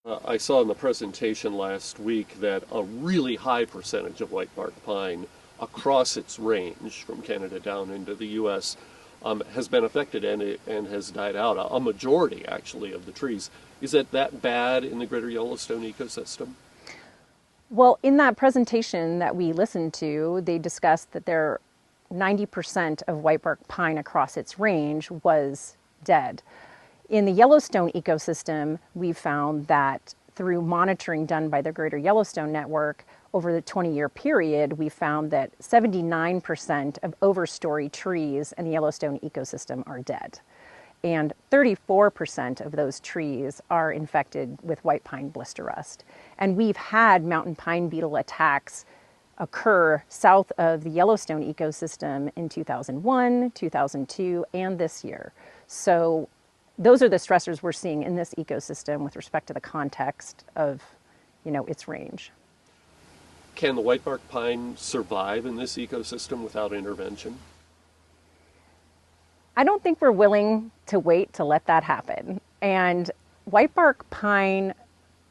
I saw in the presentation last week that a really high percentage of whitebark pine across its range from Canada down into the U.S. Has been affected and has died out. A majority, actually, of the trees. Is it that bad in the greater Yellowstone ecosystem? Well, in that presentation that we listened to, they discussed that 90% of whitebark pine across its range was dead. In the Yellowstone ecosystem, we found that through monitoring done by the Greater Yellowstone Network over the 20-year period, we found that 79% of overstory trees in the Yellowstone ecosystem are dead. And 34% of those trees are infected with white pine blister rust. And we've had mountain pine beetle attacks occur south of the Yellowstone ecosystem in 2001, 2002, and this year. So those are the stressors we're seeing in this ecosystem with respect to the context of, its range. Can the whitebark pine survive in this ecosystem without intervention? I don't think we're willing to wait to let that happen. And whitebark pine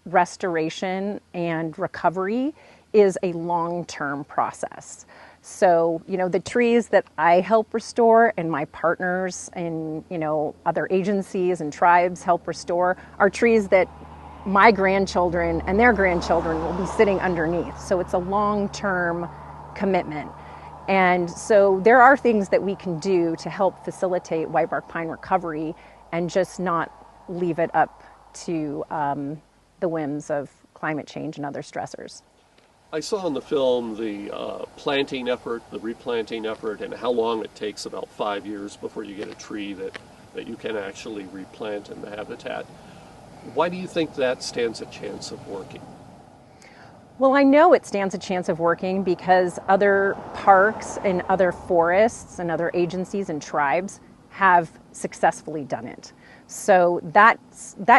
restoration and recovery is a long-term process. So, the trees that I help restore and my partners and, other agencies and tribes help restore are trees that my grandchildren and their grandchildren will be sitting underneath. So it's a long-term commitment. And so there are things that we can do to help facilitate whitebark pine recovery and just not leave it up to the whims of climate change and other stressors. I saw in the film the planting effort, the replanting effort, and how long it takes, about 5 years before you get a tree that you can actually replant in the habitat. Why do you think that stands a chance of working? Well, I know it stands a chance of working because other parks and other forests and other agencies and tribes have successfully done it. So that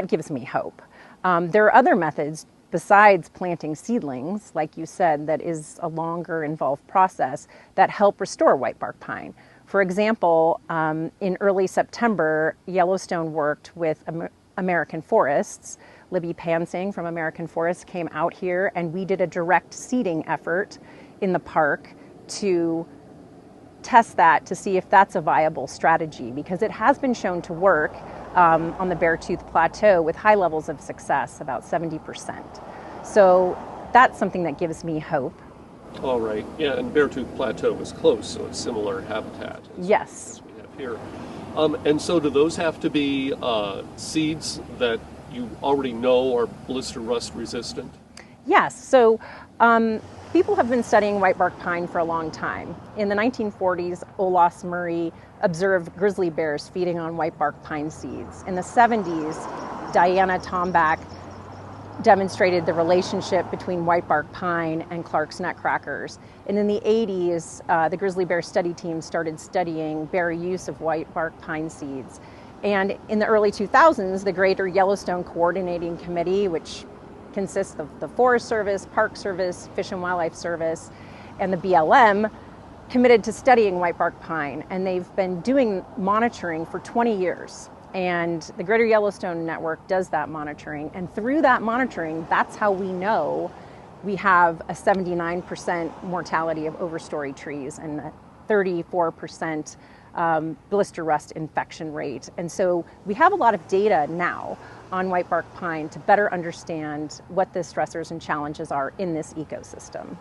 gives me hope. There are other methods besides planting seedlings, like you said, that is a longer involved process that help restore whitebark pine. For example, in early September, Yellowstone worked with American Forests. Libby Pansing from American Forests came out here and we did a direct seeding effort in the park to test that to see if that's a viable strategy, because it has been shown to work on the Beartooth Plateau with high levels of success, about 70%. So that's something that gives me hope. All right. Yeah, and Beartooth Plateau is close, so it's similar habitat Yes. as we have here. And so do those have to be seeds that you already know are blister rust resistant? Yes. So people have been studying whitebark pine for a long time. In the 1940s, Olaus Murray observed grizzly bears feeding on whitebark pine seeds. In the 70s, Diana Tomback demonstrated the relationship between whitebark pine and Clark's nutcrackers. And in the 80s, the grizzly bear study team started studying bear use of whitebark pine seeds. And in the early 2000s, the Greater Yellowstone Coordinating Committee, which consists of the Forest Service, Park Service, Fish and Wildlife Service, and the BLM, committed to studying whitebark pine. And they've been doing monitoring for 20 years. And the Greater Yellowstone Network does that monitoring. And through that monitoring, that's how we know we have a 79% mortality of overstory trees and a 34% blister rust infection rate. And so we have a lot of data now on whitebark pine to better understand what the stressors and challenges are in this ecosystem.